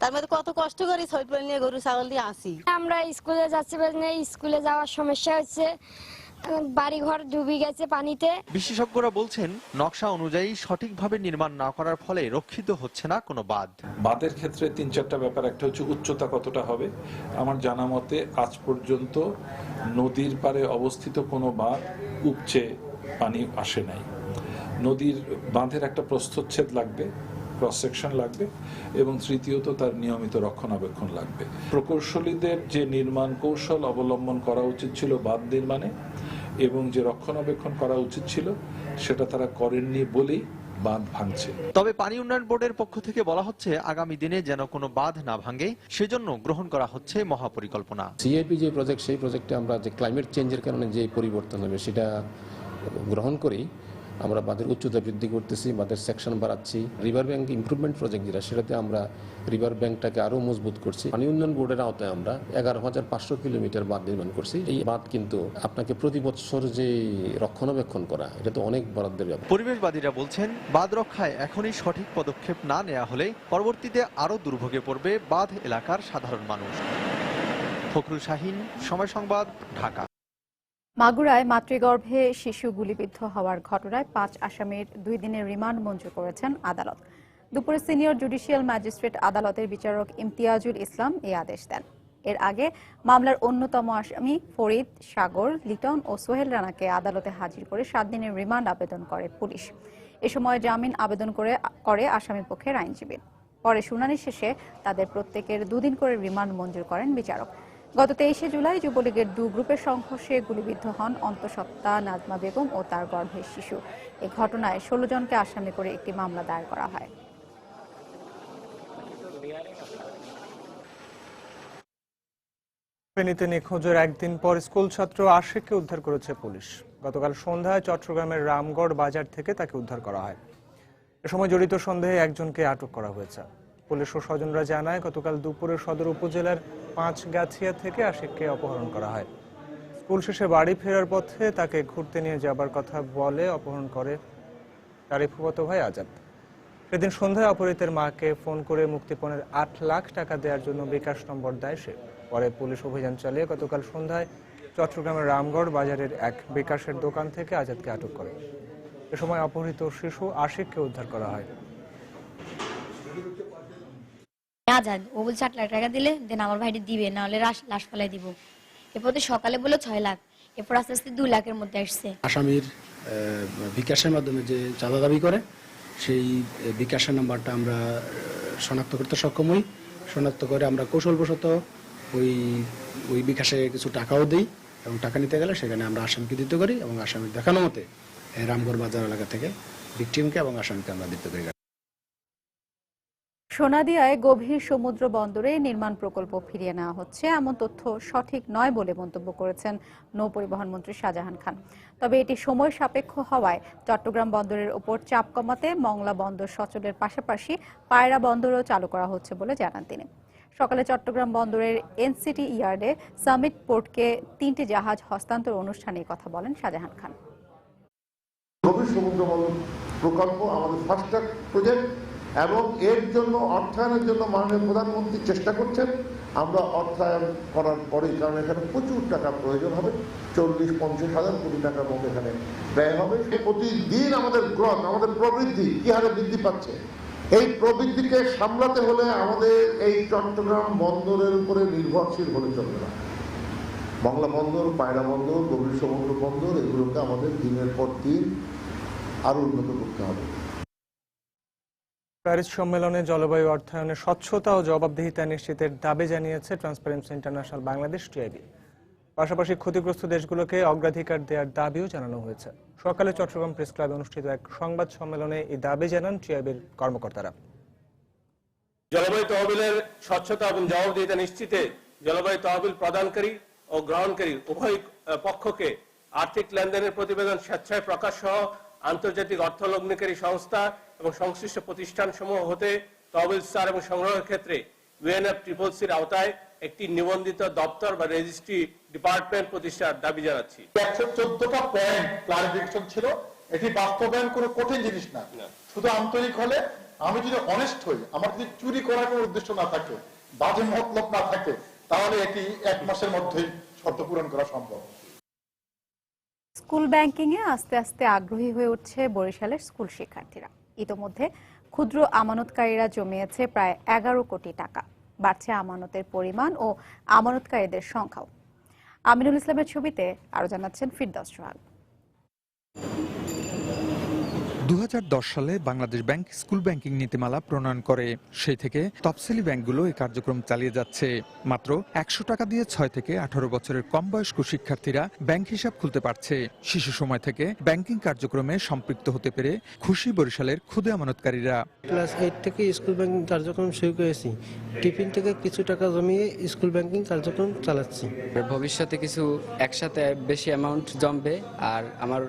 তার মধ্যে কত কষ্ট করি ছয় নিয়ে গরু ছাগল দিয়ে আসি। আমরা স্কুলে যাচ্ছি, স্কুলে যাওয়ার সমস্যা হচ্ছে, বাড়ি ঘর ডুবে গেছে পানিতে। বিশেষজ্ঞরা বলছেন, নকশা অনুযায়ী সঠিকভাবে নির্মাণ না করার ফলে রক্ষিত হচ্ছে না কোনো বাঁধ। বাঁধের ক্ষেত্রে ৩-৪টা ব্যাপার। একটা হচ্ছে উচ্চতা কতটা হবে। আমার জানা মতে আজ পর্যন্ত নদীর পাড়ে অবস্থিত কোনো বাঁধ উপচে পানি আসে নাই। নদীর বাঁধের একটা প্রস্থচ্ছেদ লাগবে, ক্রস সেকশন লাগবে, এবং তৃতীয়ত তার নিয়মিত রক্ষণাবেক্ষণ লাগবে। প্রকৌশলীদের যে নির্মাণ কৌশল অবলম্বন করা উচিত ছিল বাঁধ নির্মাণে, এবং যে রক্ষণাবেক্ষণ করা উচিত ছিল সেটা তারা করেননি বলেই বাঁধ ভাঙছে। তবে পানি উন্নয়ন বোর্ডের পক্ষ থেকে বলা হচ্ছে, আগামী দিনে যেন কোনো বাঁধ না ভাঙে সেজন্য গ্রহণ করা হচ্ছে মহাপরিকল্পনা। সিআইপি যে প্রজেক্ট, সেই প্রজেক্টে আমরা যে ক্লাইমেট চেঞ্জের কারণে যে পরিবর্তন হবে সেটা গ্রহণ করেই আমরা বাঁধের উচ্চতা বৃদ্ধি করতেছি, বাঁধের সেকশন বাড়াচ্ছি। রিভার ব্যাংক ইমপ্রুভমেন্ট প্রজেক্ট যেটা, সেটাতে আমরা রিভার ব্যাংকটাকে আরো মজবুত করছি। পানি উন্নয়ন বোর্ডের আওতায় আমরা 11,500 কিলোমিটার বাঁধ নির্মাণ করছি। এই বাঁধ কিন্তু আপনাকে প্রতি বছর যে রক্ষণাবেক্ষণ করা, এটা তো অনেক বরাদ্দের ব্যাপার। পরিবেশবাদীরা বলছেন, বাঁধ রক্ষায় এখনই সঠিক পদক্ষেপ না নেওয়া হলে পরবর্তীতে আরো দুর্ভোগে পড়বে বাঁধ এলাকার সাধারণ মানুষ। ফখরুল শাহিন, সময় সংবাদ, ঢাকা। মাগুরায় মাতৃগর্ভে শিশু গুলিবিদ্ধ হওয়ার ঘটনায় 5 আসামির 2 দিনের রিমান্ড মঞ্জুর করেছেন আদালত। দুপুরে সিনিয়র জুডিশিয়াল ম্যাজিস্ট্রেট আদালতের বিচারক ইমতিয়াজুল ইসলাম এই আদেশ দেন। এর আগে মামলার অন্যতম আসামি ফরিদ, সাগর, লিটন ও সোহেল রানাকে আদালতে হাজির করে 7 দিনের রিমান্ড আবেদন করে পুলিশ। এ সময় জামিন আবেদন করে আসামি পক্ষের আইনজীবী। পরে শুনানি শেষে তাদের প্রত্যেকের 2 দিন করে রিমান্ড মঞ্জুর করেন বিচারক। গত 23শে জুলাই যুবলীগের 2 গ্রুপের সংঘর্ষে গুলিবিদ্ধ হন অন্তঃসত্ত্বা নাজমা বেগম ও তার গর্ভের শিশু। এই ঘটনায় 16 জনকে আসামি করে একটি মামলা দায়ের করা হয়। ফেনীতে নিখোঁজের একদিন পর স্কুল ছাত্র আশিককে উদ্ধার করেছে পুলিশ। গতকাল সন্ধ্যায় চট্টগ্রামের রামগড় বাজার থেকে তাকে উদ্ধার করা হয়। এ সময় জড়িত সন্দেহে একজনকে আটক করা হয়েছে। পুলিশ ও স্বজনরা জানায়, গতকাল দুপুরে সদর উপজেলার 5গাছিয়া থেকে আশিককে অপহরণ করা হয়। স্কুল শেষে বাড়ি ফেরার পথে তাকে ঘুরতে নিয়ে যাবার কথা বলে অপহরণ করে তারই ফুফাতো ভাই আজাদ। সেদিন সন্ধ্যায় অপহৃতের মাকে ফোন করে মুক্তিপণের 8 লাখ টাকা দেওয়ার জন্য বিকাশ নম্বর দেয় সে। পরে পুলিশ অভিযান চালিয়ে গতকাল সন্ধ্যায় চট্টগ্রামের রামগড় বাজারের এক বিকাশের দোকান থেকে আজাদকে আটক করে। এ সময় অপহৃত শিশু আশিককে উদ্ধার করা হয়। আজাদ ও বলছে 8 লাখ টাকা দিলে দেন আমার ভাইটি দিবে, না হলে লাশ ফেলাই দিব। এরপর সকালে বললো 6 লাখ, এরপর আস্তে আস্তে 2 লাখের মধ্যে আসছে। আসামির বিকাশের মাধ্যমে যে চাঁদা দাবি করে সেই বিকাশের নাম্বারটা আমরা শনাক্ত করতে সক্ষম হই। শনাক্ত করে আমরা কৌশলবশত ওই বিকাশে কিছু টাকাও দিই এবং টাকা নিতে গেলে সেখানে আমরা আসামিকে দিতে করি এবং আসামির দেখানো মতে রামগড় বাজার এলাকা থেকে ভিকটিমকে এবং আসামিকে আমরা দিতে করি। সোনাদিয়ায় গভীর সমুদ্র বন্দরে নির্মাণ প্রকল্প ফিরিয়ে নেওয়া হচ্ছে এমন তথ্য সঠিক নয় বলে মন্তব্য করেছেন নৌপরিবহন মন্ত্রী শাহজাহান খান। তবে এটি সময় সাপেক্ষ হওয়ায় চট্টগ্রাম বন্দরের উপর চাপ কমাতে মংলা বন্দর সচলের পাশাপাশি পায়রা বন্দরও চালু করা হচ্ছে বলে জানান তিনি। সকালে চট্টগ্রাম বন্দরের এনসিটি ইয়ার্ডে সামিট পোর্টকে 3টি জাহাজ হস্তান্তর অনুষ্ঠানে কথা বলেন শাহজাহান খান। গভীর সমুদ্র বন্দর প্রকল্প আমাদের ফাস্ট ট্র্যাক প্রজেক্ট এবং এর জন্য অর্থায়নের জন্য মাননীয় প্রধানমন্ত্রী চেষ্টা করছেন। আমরা অর্থায়ন করার পরে, কারণ এখানে প্রচুর টাকা প্রয়োজন হবে, 40-50 হাজার কোটি টাকার মতো এখানে ব্যয় হবে। প্রতিদিন আমাদের গ্রোথ, আমাদের প্রবৃদ্ধি কি হারে বৃদ্ধি পাচ্ছে, এই প্রবৃদ্ধিকে সামলাতে হলে আমাদের এই চট্টগ্রাম বন্দরের উপরে নির্ভরশীল হলে চলবে না। বাংলা বন্দর, পায়রা বন্দর, গভীর সমুদ্র বন্দর, এগুলোকে আমাদের দিনের পর দিন আরো উন্নত করতে হবে। প্যারিস সম্মেলনে জলবায়ু অর্থায়নে স্বচ্ছতা ও জবাবদিহিতা নিশ্চিতের দাবি জানিয়েছে ট্রান্সপারেন্সি ইন্টারন্যাশনাল বাংলাদেশ টিআইবি। পাশাপাশি ক্ষতিগ্রস্ত দেশগুলোকে অগ্রাধিকার দেওয়ার দাবিও জানানো হয়েছে। সকালে চট্টগ্রাম প্রেস ক্লাবে অনুষ্ঠিত এক সংবাদ সম্মেলনে এই দাবি জানান টিআইবির কর্মকর্তারা। জলবায়ু তহবিলের স্বচ্ছতা এবং জবাবদিহিতা নিশ্চিতে জলবায়ু তহবিল প্রদানকারী ও গ্রহণকারী উভয় পক্ষকে আর্থিক লেনদেনের প্রতিবেদন স্বেচ্ছায় প্রকাশ সহ আন্তর্জাতিক অর্থ লগ্নিকারী সংস্থা এবং সংশ্লিষ্ট প্রতিষ্ঠানসমূহ হতে তহবিল স্তর এবং সংগ্রহের ক্ষেত্রে UNFCCCর আওতায় একটি নিবন্ধিত দপ্তর বা রেজিস্ট্রি ডিপার্টমেন্ট প্রতিষ্ঠার দাবি জানাচ্ছি। 114টা পয়েন্ট ক্লারিফিকেশন ছিল। এটি বাস্তবায়ন কোনো কঠিন জিনিস না, শুধু আন্তরিক হলে, আমি যদি অনেস্ট হই, আমার যদি চুরি করার কোনো উদ্দেশ্য না থাকে, বাজে মতলব না থাকে, তাহলে এটি 1 মাসের মধ্যেই শর্ত পূরণ করা সম্ভব। স্কুল ব্যাংকিং এ আস্তে আস্তে আগ্রহী হয়ে উঠছে বরিশালের স্কুল শিক্ষার্থীরা। ইতোমধ্যে ক্ষুদ্র আমানতকারীরা জমিয়েছে প্রায় 11 কোটি টাকা। বাড়ছে আমানতের পরিমাণ ও আমানতকারীদের সংখ্যাও। আমিনুল ইসলামের ছবিতে আরো জানাচ্ছেন ফিরদৌস সোহাগ। 2010 সালে বাংলাদেশ ব্যাংক স্কুল ব্যাংকিং নীতিমালা প্রণয়ন করে। সেই থেকে তফসিলি ব্যাংকগুলো এই কার্যক্রম চালিয়ে যাচ্ছে। মাত্র 100 টাকা দিয়ে 6 থেকে 18 বছরের কম বয়স্ক শিক্ষার্থীরা ব্যাংক হিসাব খুলতে পারছে। শিশু সময় থেকে ব্যাংকিং কার্যক্রমে সম্পৃক্ত হতে পেরে খুশি বরিশালের ক্ষুদে আমানতকারীরা। ক্লাস 8 থেকে স্কুল ব্যাংকিং কার্যক্রম শুরু করেছি। টিফিন থেকে কিছু টাকা জমিয়ে স্কুল ব্যাংকিং কার্যক্রম চালাচ্ছি। ভবিষ্যতে কিছু একসাথে বেশি অ্যামাউন্ট জমবে আর আমার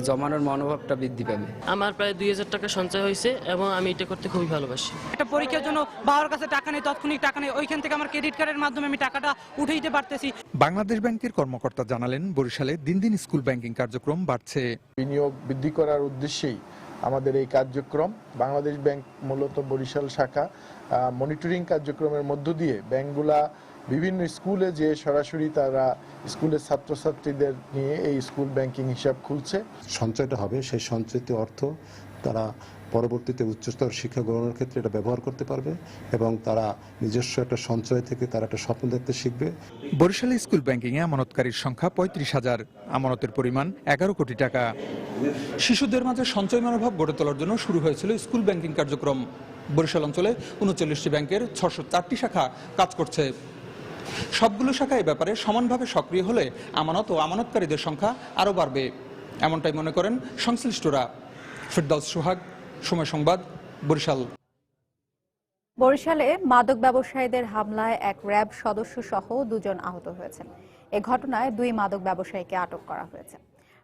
জমানোর মনোভাবটা বৃদ্ধি পাবে। আমার প্রায় 2000 টাকা সঞ্চয় হয়েছে এবং আমি এটা করতে খুবই ভালোবাসি। একটা পরীক্ষার জন্য বাবার কাছে টাকা নেই, তৎক্ষণিক টাকা নেই, ওইখান থেকে আমার ক্রেডিট কার্ডের মাধ্যমে আমি টাকাটা উঠে দিতে পারতেছি। বাংলাদেশ ব্যাংকের কর্মকর্তা জানালেন, বরিশালে দিন দিন স্কুল ব্যাংকিং কার্যক্রম বাড়ছে। বিনিয়োগ বৃদ্ধি করার উদ্দেশ্যেই আমাদের এই কার্যক্রম। বাংলাদেশ ব্যাংক মূলত বরিশাল শাখা মনিটরিং কার্যক্রমের মধ্য দিয়ে ব্যাংকগুলা বিভিন্ন স্কুলে যে সরাসরি তারা স্কুলের ছাত্রছাত্রীদের নিয়ে এই স্কুল ব্যাংকিং হিসাব খুলছে। সঞ্চয়টা হবে, সেই সঞ্চয়িত অর্থ তারা পরবর্তীতে উচ্চস্তর শিক্ষা গ্রহণের ক্ষেত্রে এটা ব্যবহার করতে পারবে এবং তারা নিজস্ব একটা সঞ্চয় থেকে তারা একটা স্বপ্ন দেখতে শিখবে। বরিশালে স্কুল ব্যাংকিং এ আমানতকারীর সংখ্যা 35,000, আমানতের পরিমাণ 11 কোটি টাকা। শিশুদের মাঝে সঞ্চয় মনোভাব গড়ে তোলার জন্য শুরু হয়েছিল স্কুল ব্যাংকিং কার্যক্রম। বরিশাল অঞ্চলে 39টি ব্যাংকের 604টি শাখা কাজ করছে। সবগুলো শাখা এই ব্যাপারে সমানভাবে সক্রিয় হলে আমানত ও আমানতকারীদের সংখ্যা আরও বাড়বে, এমনটাই মনে করেন সংশ্লিষ্টরা। ফিরদৌস সোহাগ, সময় সংবাদ, বরিশাল। বরিশালে মাদক ব্যবসায়ীদের হামলায় এক র্যাব সদস্য সহ 2 জন আহত হয়েছেন। এ ঘটনায় 2 মাদক ব্যবসায়ীকে আটক করা হয়েছে।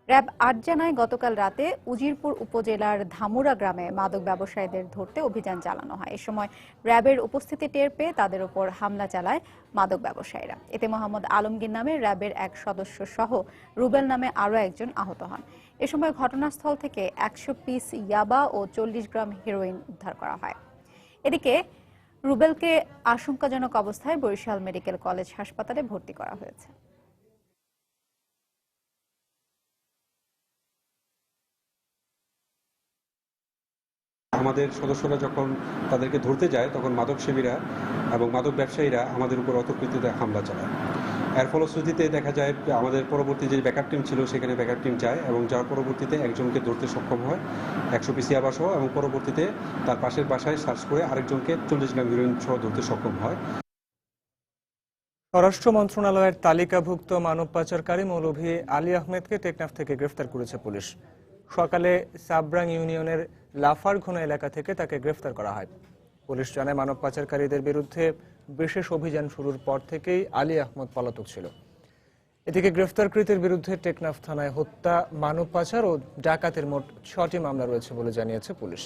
র্যাব 8 জানায়, গতকাল রাতে উজিরপুর উপজেলার ধামুরা গ্রামে মাদক ব্যবসায়ীদের ধরতে অভিযান চালানো হয়। এ সময় র্যাবের উপস্থিতি টের পেয়ে তাদের উপর হামলা চালায় মাদক ব্যবসায়ীরা। এতে মোহাম্মদ আলমগীর নামে র্যাবের এক সদস্য সহ রুবেল নামে আরও একজন আহত হন। এ সময় ঘটনাস্থল থেকে 100 পিস ইয়াবা ও 40 গ্রাম হেরোইন উদ্ধার করা হয়। এদিকে রুবেলকে আশঙ্কাজনক অবস্থায় বরিশাল মেডিকেল কলেজ হাসপাতালে ভর্তি করা হয়েছে। আমাদের সদস্যরা যখন তাদেরকে ধরতে যায় তখন মাদক সেবীরা এবং মাদক ব্যবসায়ীরা আমাদের উপর অতর্কিতে হামলা চালায়। এর ফলশ্রুতিতে দেখা যায় আমাদের পরবর্তী যে ব্যাকআপ টিম ছিল সেখানে ব্যাকআপ টিম যায় এবং যার পরবর্তীতে একজনকে ধরতে সক্ষম হয় 100 পিসি ইয়াবা সহ, এবং পরবর্তীতে তার পাশের বাসায় সার্চ করে আরেকজনকে 40 গ্রাম হেরোইন সহ ধরতে সক্ষম হয়। স্বরাষ্ট্র মন্ত্রণালয়ের তালিকাভুক্ত মানব পাচারকারী মৌলভী আলী আহমেদকে টেকনাফ থেকে গ্রেফতার করেছে পুলিশ। সকালে সাবরাং ইউনিয়নের লাফারঘোনা এলাকা থেকে তাকে গ্রেফতার করা হয়। পুলিশ জানায় মানব পাচারকারীদের বিরুদ্ধে বিশেষ অভিযান শুরুর পর থেকেই আলী আহমদ পলাতক ছিল। এদিকে গ্রেফতারকৃতের বিরুদ্ধে টেকনাফ থানায় হত্যা, মানব পাচার ও ডাকাতের মোট 6টি মামলা রয়েছে বলে জানিয়েছে পুলিশ।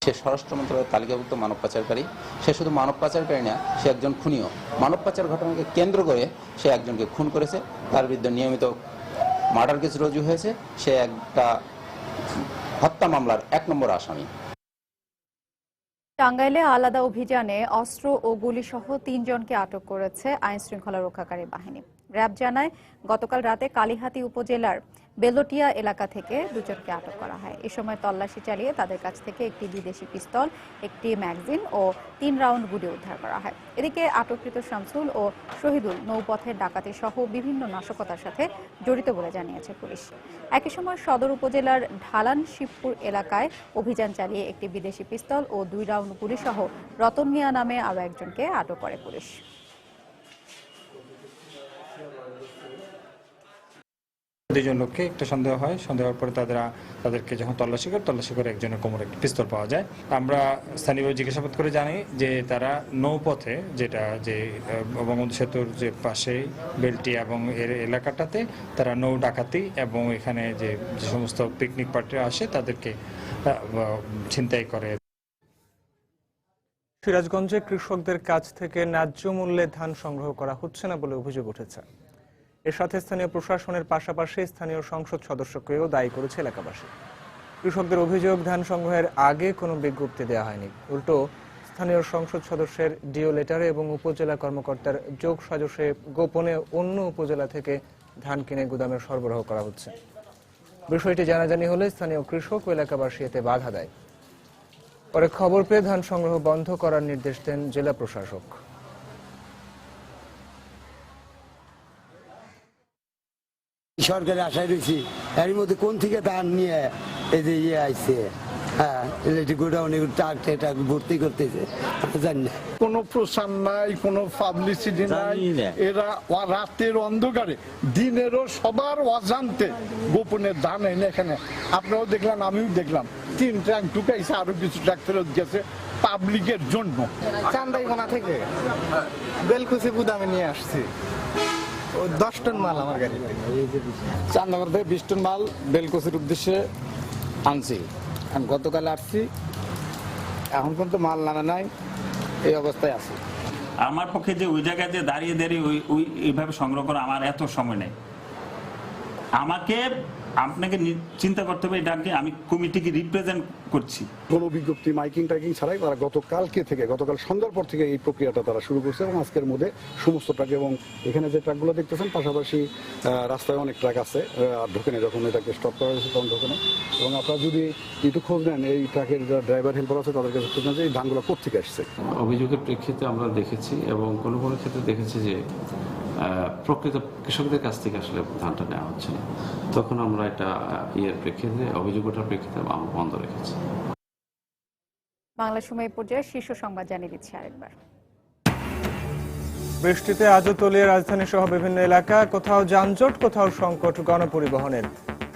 সে স্বরাষ্ট্র মন্ত্রণালয়ের তালিকাভুক্ত মানব পাচারকারী। সে শুধু মানব পাচারকারী না, সে একজন খুনিও। মানব পাচার ঘটনাকে কেন্দ্র করে সে একজনকে খুন করেছে, তার বিরুদ্ধে নিয়মিত মার্ডার কেস রুজু হয়েছে। সে একটা হত্যা মামলার 1 নম্বর আসামি। টাঙ্গাইলে আলাদা অভিযানে অস্ত্র ও গুলিসহ 3 জনকে আটক করেছে আইন শৃঙ্খলা রক্ষাকারী বাহিনী। র্যাব জানায় গতকাল রাতে কালিহাতী উপজেলার বেলটিয়া এলাকা থেকে 2 জনকে আটক করা হয়। এ সময় তল্লাশি চালিয়ে তাদের কাছ থেকে একটি বিদেশি পিস্তল, একটি ম্যাগাজিন ও 3 রাউন্ড গুলি উদ্ধার করা হয়। এদিকে আটককৃত শামসুল ও শহীদুল নৌপথের ডাকাতি সহ বিভিন্ন নাশকতার সাথে জড়িত বলে জানিয়েছে পুলিশ। একই সময় সদর উপজেলার ঢালান শিবপুর এলাকায় অভিযান চালিয়ে একটি বিদেশি পিস্তল ও 2 রাউন্ড গুলি সহ রতন মিয়া নামে আরও একজনকে আটক করে পুলিশ। দুজন লোককে একটা সন্দেহ হয়, সন্দেহ হওয়ার পরে তাদেরকে যখন তল্লাশি করে একজনের কোমরে একটি পিস্তল পাওয়া যায়। আমরা স্থানীয়ভাবে জিজ্ঞাসাবাদ করে জানি যে তারা নৌপথে, যেটা যে বঙ্গবন্ধু সেতুর যে পাশে বেলটি এবং এর এলাকাটাতে তারা নৌ ডাকাতি এবং এখানে যে সমস্ত পিকনিক পার্টিরা আসে তাদেরকে ছিনতাই করে। সিরাজগঞ্জে কৃষকদের কাছ থেকে ন্যায্য মূল্যে ধান সংগ্রহ করা হচ্ছে না বলে অভিযোগ উঠেছে। এর সাথে স্থানীয় প্রশাসনের পাশাপাশি স্থানীয় সংসদ সদস্যকেও দায়ী করেছে এলাকাবাসী। কৃষকদের অভিযোগ, ধান সংগ্রহের আগে কোনো বিজ্ঞপ্তি দেওয়া হয়নি। উল্টো স্থানীয় সংসদ সদস্যের ডিও লেটারে এবং উপজেলা কর্মকর্তার যোগ সাজশে গোপনে অন্য উপজেলা থেকে ধান কিনে গুদামে সরবরাহ করা হচ্ছে। বিষয়টি জানাজানি হলে স্থানীয় কৃষক ও এলাকাবাসী এতে বাধা দেয়। পরে খবর পেয়ে ধান সংগ্রহ বন্ধ করার নির্দেশ দেন জেলা প্রশাসক। সরকারের আশায় রয়েছি, এর মধ্যে কোন থেকে ধান নিয়ে এই যে আইছে, হ্যাঁ গোডাউনে ট্রাক ভর্তি করতেছে, জানি না। কোনো প্রচার নাই, কোনো পাবলিসিটি নাই। এরা রাতের অন্ধকারে, দিনেরও সবার অজান্তে গোপনে ধান এনে এখানে আপনারাও দেখলেন, আমিও দেখলাম 3 ট্রাক ঢুকাইছে, আরো কিছু ট্রাক ফেরত গেছে পাবলিকের জন্য। চান্দাইমোনা থেকে বেলকুচি গুদামে নিয়ে আসছি 10 টন মাল আমার গাড়িতে। চান্দাগর থেকে 20 টন মাল বেলকুচির উদ্দেশ্যে আনছি। আমি গতকাল আসছি, এখন পর্যন্ত মাল নামে নাই, এই অবস্থায় আছে। আমার পক্ষে যে ওই জায়গায় যে দাঁড়িয়ে ওই এইভাবে সংগ্রহ করা আমার এত সময় নেই। আপনাকে চিন্তা করতে হবে, এটাকে আমি কমিটিকে রিপ্রেজেন্ট করছি। কোনো বিজ্ঞপ্তি মাইকিং টাইকিং ছাড়াই তারা গতকাল সন্ধ্যার পর থেকে এই প্রক্রিয়াটা তারা শুরু করছে এবং আজকের মধ্যে সমস্ত ট্রাক, এবং এখানে যে ট্রাকগুলো দেখতেছেন পাশাপাশি রাস্তায় অনেক ট্রাক আছে, আর ঢোকে না, যখন এটাকে স্টপ করা হয়েছে তখন ঢোকে না। এবং আপনারা যদি একটু খোঁজ নেন, এই ট্রাকের যারা ড্রাইভার হেল্পার আছে তাদের কাছে খোঁজ নেন যে এই ধানগুলো কোথেকে আসছে। অভিযোগের প্রেক্ষিতে আমরা দেখেছি এবং কোনো ক্ষেত্রে দেখেছি যে প্রকৃত কৃষকদের কাছ থেকে আসলে ধানটা নেওয়া হচ্ছে না। তখন আমরা এটা প্রেক্ষিতে, অভিযোগ ওঠার প্রেক্ষিতে আমরা বন্ধ রেখেছি। বাংলা সময় পর্যায়ে শীর্ষ সংবাদ জানিয়ে দিচ্ছি আরেকবার। বৃষ্টিতে আজও তলিয়ে রাজধানী সহ বিভিন্ন এলাকা, কোথাও যানজট, কোথাও সংকট গণপরিবহনের।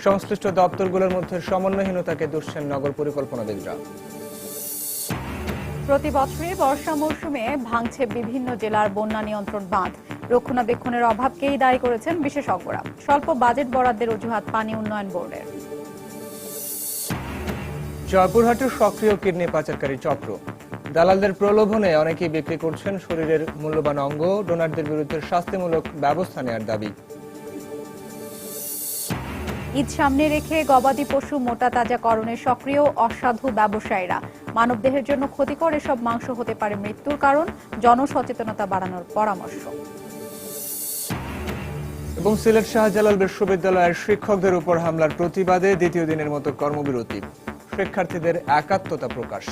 সংশ্লিষ্ট দপ্তরগুলোর মধ্যে সমন্বয়হীনতাকে দুষছেন নগর পরিকল্পনাবিদরা। প্রতি বছরই বর্ষা মৌসুমে ভাঙছে বিভিন্ন জেলার বন্যা নিয়ন্ত্রণ বাঁধ। রক্ষণাবেক্ষণের অভাবকেই দায়ী করেছেন বিশেষজ্ঞরা। স্বল্প বাজেট বরাদ্দের অজুহাত পানি উন্নয়ন বোর্ডের। জয়পুরহাটের সক্রিয় কিডনি পাচারকারী চক্র। দালালদের প্রলোভনে অনেকেই বিক্রি করছেন শরীরের মূল্যবান অঙ্গ। ডোনারদের বিরুদ্ধে শাস্তিমূলক ব্যবস্থা নেওয়ার দাবি। ঈদ সামনে রেখে গবাদি পশু মোটা তাজাকরণে সক্রিয় অসাধু ব্যবসায়ীরা। মানবদেহের জন্য ক্ষতিকর এসব মাংস হতে পারে মৃত্যুর কারণ, জনসচেতনতা বাড়ানোর পরামর্শ। এবং সিলেট শাহজালাল বিশ্ববিদ্যালয়ের শিক্ষকদের উপর হামলার প্রতিবাদে দ্বিতীয় দিনের মতো কর্মবিরতি, শিক্ষার্থীদের একাত্মতা প্রকাশ।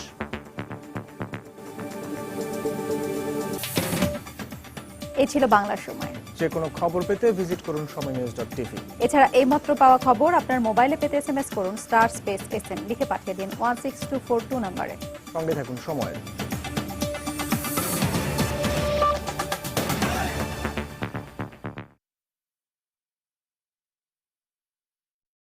এই ছিল বাংলার সময়। যে কোনো খবর পেতে ভিজিট করুন সময়নিউজ.tv। এছাড়া এইমাত্র পাওয়া খবর আপনার মোবাইলে পেতে SMS করুন *SN লিখে পাঠিয়ে দিন 16242 নম্বরে। সঙ্গে থাকুন সময়ের।